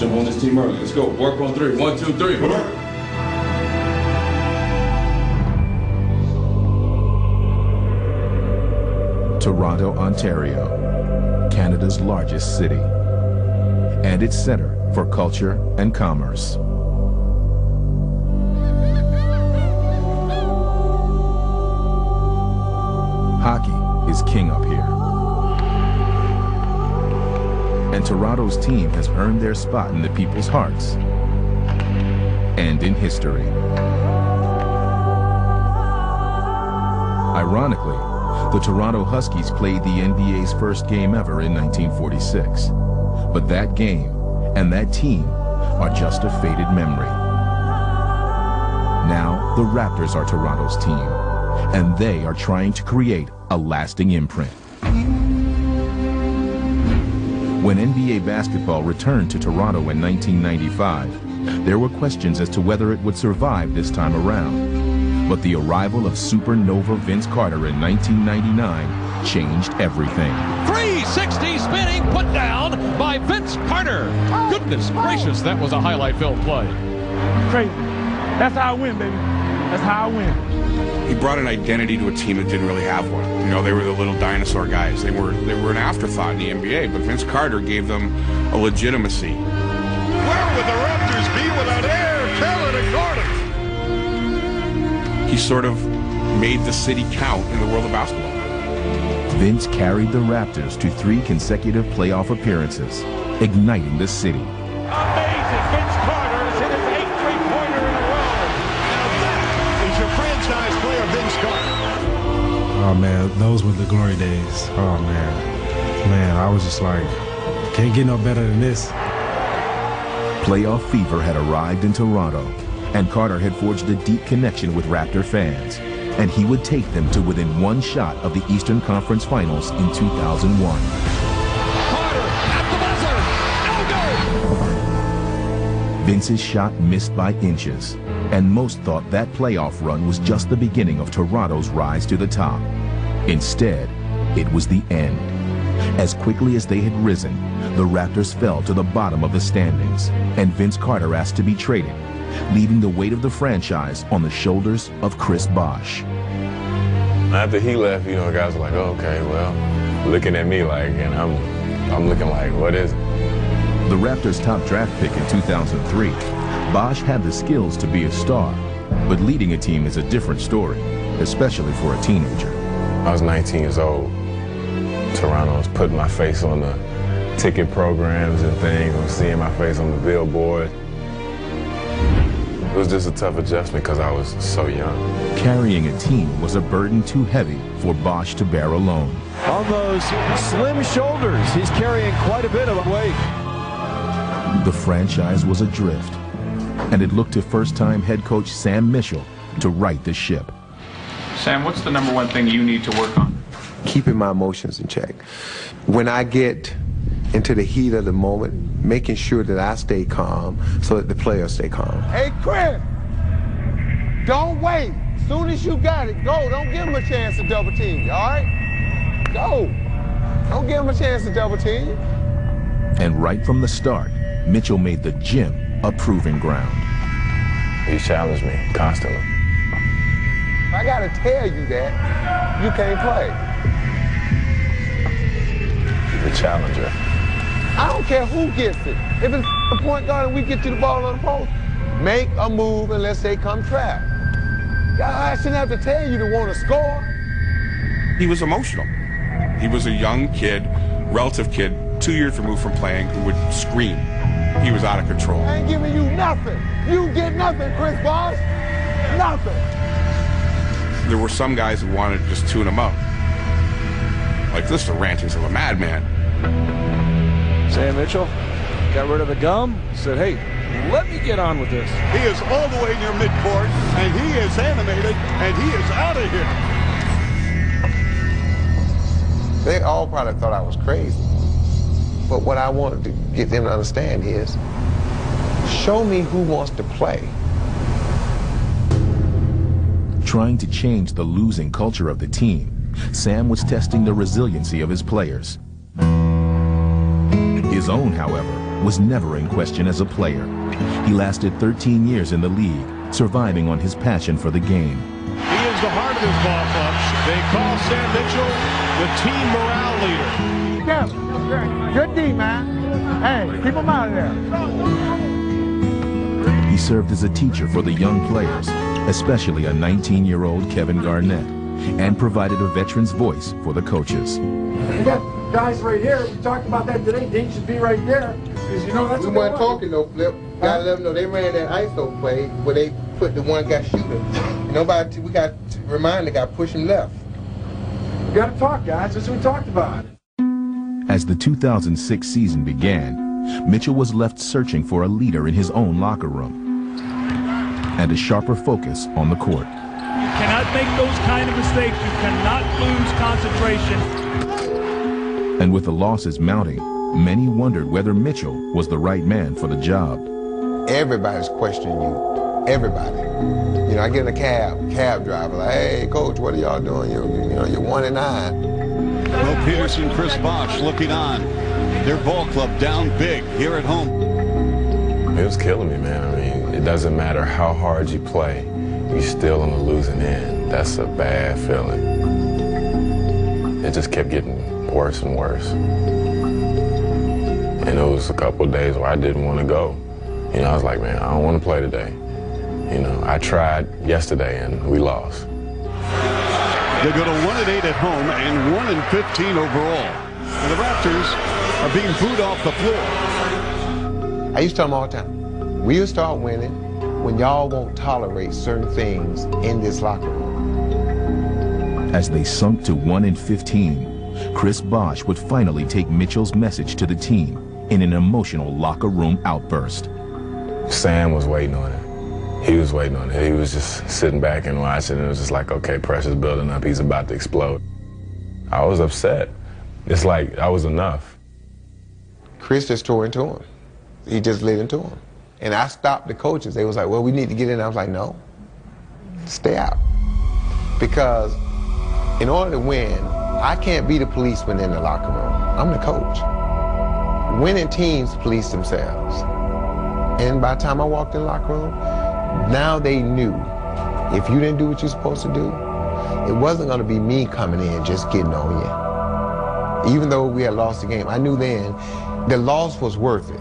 jump on this team early. Let's go. Work on three. 1, 2, 3. Work. Toronto, Ontario, Canada's largest city, and its center for culture and commerce. Hockey is king up here. And Toronto's team has earned their spot in the people's hearts and in history. Ironically, the Toronto Huskies played the NBA's first game ever in 1946. But that game and that team are just a faded memory. Now, the Raptors are Toronto's team, and they are trying to create a lasting imprint. When NBA basketball returned to Toronto in 1995, there were questions as to whether it would survive this time around. But the arrival of supernova Vince Carter in 1999 changed everything. 360 spinning put down by Vince Carter. Goodness gracious, that was a highlight film play. Crazy. That's how I win, baby. That's how I win. He brought an identity to a team that didn't really have one. You know, they were the little dinosaur guys. They were an afterthought in the NBA, but Vince Carter gave them a legitimacy. Where would the Raptors be without Air, Talent, and Carter? He sort of made the city count in the world of basketball. Vince carried the Raptors to 3 consecutive playoff appearances, igniting the city. Amazing. Vince Carter has hit his 8th three-pointer in a row. Now that is your franchise player, Vince Carter. Oh, man, those were the glory days. Oh, man. Man, I was just like, can't get no better than this. Playoff fever had arrived in Toronto, and Carter had forged a deep connection with Raptor fans, and he would take them to within 1 shot of the Eastern Conference Finals in 2001. Carter at the buzzer. No go. Vince's shot missed by inches, and most thought that playoff run was just the beginning of Toronto's rise to the top. Instead, it was the end. As quickly as they had risen, the Raptors fell to the bottom of the standings, and Vince Carter asked to be traded, leaving the weight of the franchise on the shoulders of Chris Bosh. After he left, you know, guys were like, oh, okay, well, looking at me like, and I'm looking like, what is it? The Raptors' top draft pick in 2003, Bosh had the skills to be a star, but leading a team is a different story, especially for a teenager. I was 19 years old. Toronto was putting my face on the ticket programs and things. I was seeing my face on the billboard. It was just a tough adjustment because I was so young. Carrying a team was a burden too heavy for Bosh to bear alone. On those slim shoulders, he's carrying quite a bit of weight. The franchise was adrift, and it looked to first-time head coach Sam Mitchell to right the ship. Sam, what's the number one thing you need to work on? Keeping my emotions in check. When I get into the heat of the moment, making sure that I stay calm so that the players stay calm. Hey, Chris, don't wait. As soon as you got it, go. Don't give him a chance to double team you, all right? Go. Don't give him a chance to double team you. And right from the start, Mitchell made the gym a proving ground. He challenged me constantly. I gotta tell you that you can't play. He's a challenger. I don't care who gets it. If it's the point guard and we get you the ball on the post, make a move unless they come trap. I shouldn't have to tell you to want to score. He was emotional. He was a young kid, relative kid, 2 years removed from playing, who would scream. He was out of control. I ain't giving you nothing. You get nothing, Chris Bosh. Nothing. There were some guys who wanted to just tune him up. Like, this is the rantings of a madman. Sam Mitchell got rid of the gum, said, hey, let me get on with this. He is all the way near midcourt, and he is animated, and he is out of here. They all probably thought I was crazy. But what I wanted to get them to understand is, show me who wants to play. Trying to change the losing culture of the team, Sam was testing the resiliency of his players. His own, however, was never in question as a player. He lasted 13 years in the league, surviving on his passion for the game. He is the heart of this ball club. They call Sam Mitchell the team morale leader. Kevin, good D, man. Hey, keep him out of there. He served as a teacher for the young players, especially a 19-year-old Kevin Garnett, and provided a veteran's voice for the coaches. We got guys right here. We talked about that today. Dean should be right there. Because you know that's we weren't talking no Flip. Gotta let them know they ran that ISO play where they put the one guy shooting. Nobody, we got to remind the guy, push him left. We got to talk, guys. That's what we talked about. As the 2006 season began, Mitchell was left searching for a leader in his own locker room and a sharper focus on the court. You cannot make those kind of mistakes. You cannot lose concentration. And with the losses mounting, many wondered whether Mitchell was the right man for the job. Everybody's questioning you. Everybody. You know, I get in a cab driver, like, hey, coach, what are y'all doing? You're 1-9. Will Peterson, Chris Bosh looking on. Their ball club down big here at home. It was killing me, man. I mean, it doesn't matter how hard you play, you're still on the losing end. That's a bad feeling. It just kept getting worse and worse. And it was a couple of days where I didn't want to go. You know, I was like, man, I don't want to play today. You know, I tried yesterday and we lost. They go to 1-8 at home and 1-15 overall. And the Raptors are being booed off the floor. I used to tell them all the time, we'll start winning when y'all won't tolerate certain things in this locker room. As they sunk to 1-15, Chris Bosh would finally take Mitchell's message to the team in an emotional locker room outburst. Sam was waiting on it. He was waiting on it. He was just sitting back and watching, and it was just like, okay, pressure's building up. He's about to explode. I was upset. It's like I was enough. Chris just tore into him. He just lit into him. And I stopped the coaches. They was like, well, we need to get in. I was like, no, stay out. Because in order to win, I can't be the policeman in the locker room. I'm the coach. Winning teams police themselves. And by the time I walked in the locker room, now they knew if you didn't do what you're supposed to do, it wasn't going to be me coming in just getting on you. Even though we had lost the game, I knew then the loss was worth it.